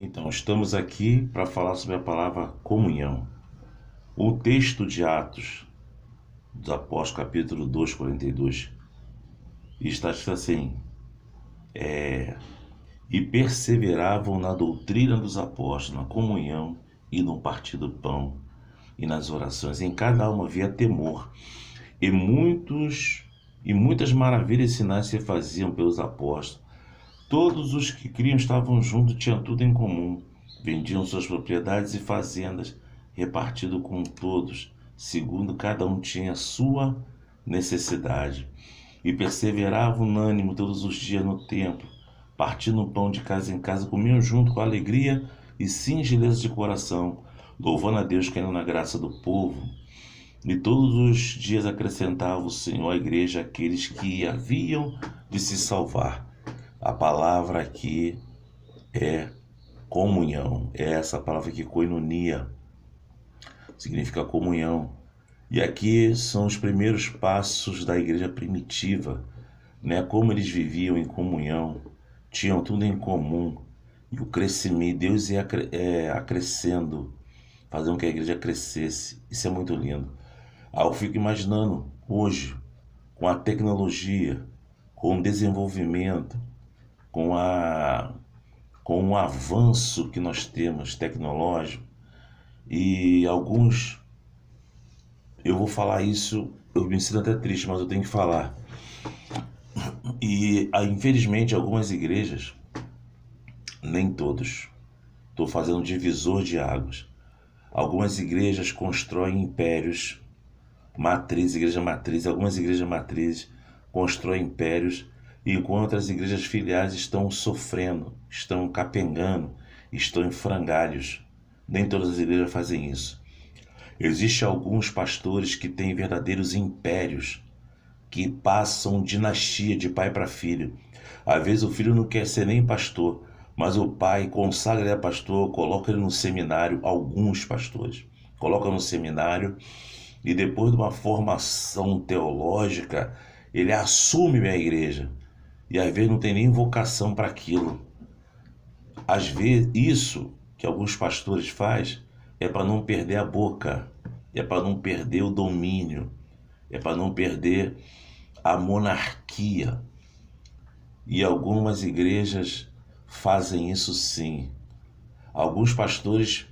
Então, estamos aqui para falar sobre a palavra comunhão. O texto de Atos dos Apóstolos, capítulo 2, 42, está escrito assim: E perseveravam na doutrina dos apóstolos, na comunhão e no partir do pão e nas orações. Em cada alma havia temor, e muitas maravilhas e sinais se faziam pelos apóstolos. Todos os que criam estavam juntos, tinham tudo em comum. Vendiam suas propriedades e fazendas, repartido com todos, segundo cada um tinha sua necessidade. E perseveravam unânime todos os dias no templo, partindo o pão de casa em casa, comiam junto com alegria e singeleza de coração, louvando a Deus, caindo na graça do povo. E todos os dias acrescentava o Senhor à igreja aqueles que haviam de se salvar. A palavra aqui é comunhão. É essa palavra aqui, koinonia, significa comunhão. E aqui são os primeiros passos da igreja primitiva, né? Como eles viviam em comunhão, tinham tudo em comum. E o crescimento, Deus ia acrescendo, fazendo com que a igreja crescesse. Isso é muito lindo. Eu fico imaginando hoje, com a tecnologia, com o desenvolvimento, com o avanço que nós temos tecnológico, e alguns, eu vou falar isso, eu me sinto até triste, mas eu tenho que falar. E infelizmente algumas igrejas, nem todos, estou fazendo divisor de águas. Algumas igrejas constroem impérios, algumas igrejas matrizes constroem impérios, enquanto as igrejas filiais estão sofrendo, estão capengando, estão em frangalhos. Nem todas as igrejas fazem isso. Existem alguns pastores que têm verdadeiros impérios, que passam dinastia de pai para filho. Às vezes o filho não quer ser nem pastor, mas o pai consagra ele a pastor, coloca ele no seminário, alguns pastores colocam no seminário, e depois de uma formação teológica, ele assume a igreja. E às vezes não tem nem vocação para aquilo. Às vezes isso que alguns pastores fazem é para não perder a boca, é para não perder o domínio, é para não perder a monarquia. E algumas igrejas fazem isso sim. Alguns pastores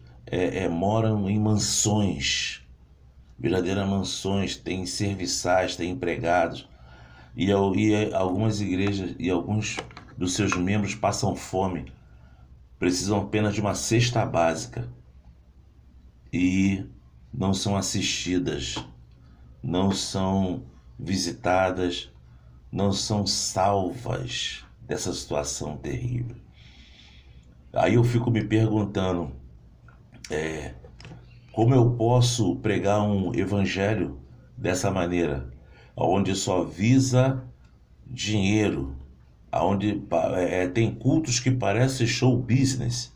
moram em mansões, verdadeiras mansões, têm serviçais, têm empregados. E algumas igrejas e alguns dos seus membros passam fome, precisam apenas de uma cesta básica e não são assistidas, não são visitadas, não são salvas dessa situação terrível. Aí eu fico me perguntando, como eu posso pregar um evangelho dessa maneira, onde só visa dinheiro, onde tem cultos que parecem show business,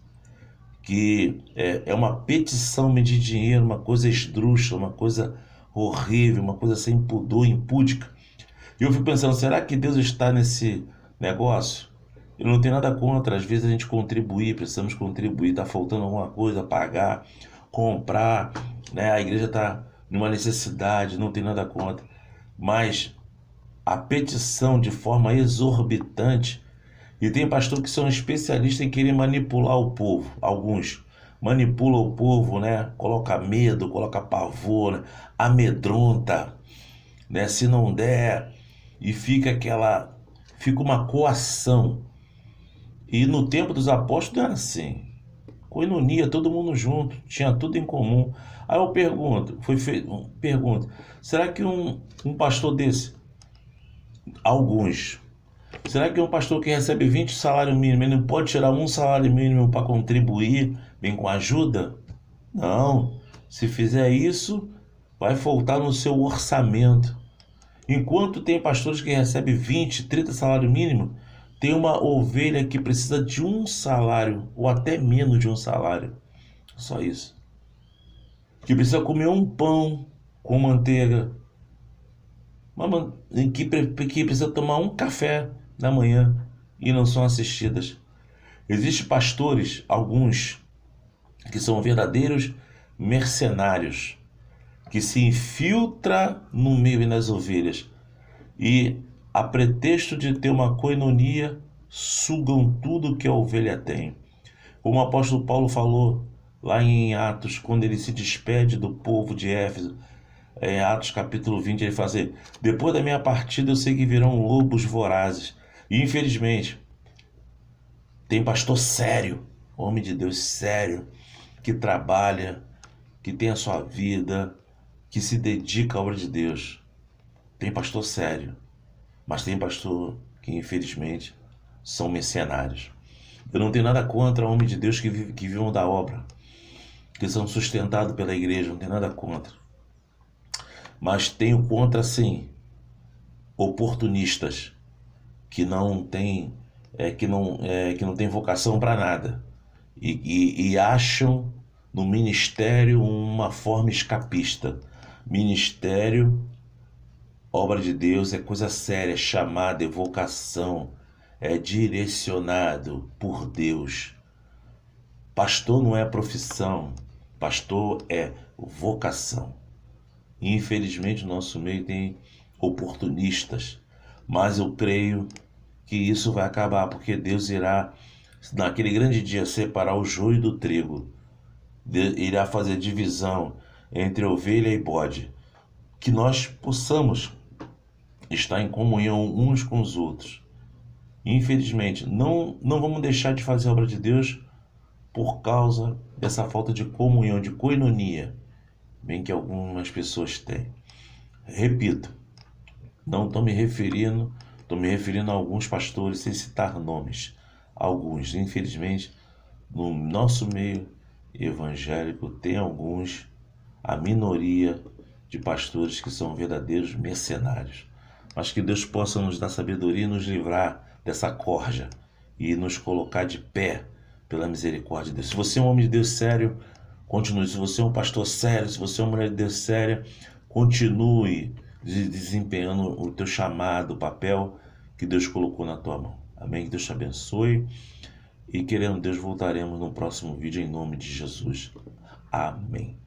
que é uma petição de dinheiro, uma coisa esdrúxula, uma coisa horrível, uma coisa sem pudor, impúdica. E eu fico pensando, será que Deus está nesse negócio? Eu não tenho nada contra, às vezes a gente contribuir, precisamos contribuir, está faltando alguma coisa, pagar, comprar, né? A igreja está numa necessidade, não tem nada contra. Mas a petição de forma exorbitante, e tem pastor que são especialistas em querer manipular o povo. Alguns manipulam o povo, né? Coloca medo, coloca pavor, né? Amedronta, né? Se não der, e fica uma coação. E no tempo dos apóstolos não era assim. Koinonia, todo mundo junto, tinha tudo em comum. Aí eu pergunto, será que um pastor desse, alguns, será que um pastor que recebe 20 salários mínimos, ele não pode tirar um salário mínimo para contribuir, bem com ajuda? Não, se fizer isso, vai faltar no seu orçamento. Enquanto tem pastores que recebem 20, 30 salários mínimos, tem uma ovelha que precisa de um salário, ou até menos de um salário. Só isso. Que precisa comer um pão com manteiga. Que precisa tomar um café da manhã e não são assistidas. Existem pastores, alguns, que são verdadeiros mercenários, que se infiltra no meio e nas ovelhas e, a pretexto de ter uma coinonia, sugam tudo que a ovelha tem. Como o apóstolo Paulo falou lá em Atos, quando ele se despede do povo de Éfeso, em Atos capítulo 20, ele fala assim: depois da minha partida eu sei que virão lobos vorazes. E infelizmente, tem pastor sério, homem de Deus sério, que trabalha, que tem a sua vida, que se dedica à obra de Deus. Tem pastor sério, mas tem pastor que infelizmente são mercenários. Eu não tenho nada contra homem de Deus que vivam da obra, que são sustentados pela igreja, não tenho nada contra. Mas tenho contra, sim, oportunistas que não têm que não tem vocação para nada e acham no ministério uma forma escapista. Ministério, obra de Deus, é coisa séria, é chamada, é vocação, é direcionado por Deus. Pastor não é profissão, pastor é vocação. Infelizmente, no nosso meio tem oportunistas, mas eu creio que isso vai acabar, porque Deus irá, naquele grande dia, separar o joio do trigo, irá fazer divisão entre ovelha e bode, que nós possamos estar em comunhão uns com os outros. Infelizmente, não vamos deixar de fazer a obra de Deus por causa dessa falta de comunhão, de coinonia, bem que algumas pessoas têm. Repito, não estou me referindo a alguns pastores, sem citar nomes. Alguns, infelizmente, no nosso meio evangélico tem alguns, a minoria de pastores que são verdadeiros mercenários. Mas que Deus possa nos dar sabedoria e nos livrar dessa corja e nos colocar de pé pela misericórdia de Deus. Se você é um homem de Deus sério, continue. Se você é um pastor sério, se você é uma mulher de Deus séria, continue desempenhando o teu chamado, o papel que Deus colocou na tua mão. Amém? Que Deus te abençoe. E querendo Deus, voltaremos no próximo vídeo em nome de Jesus. Amém.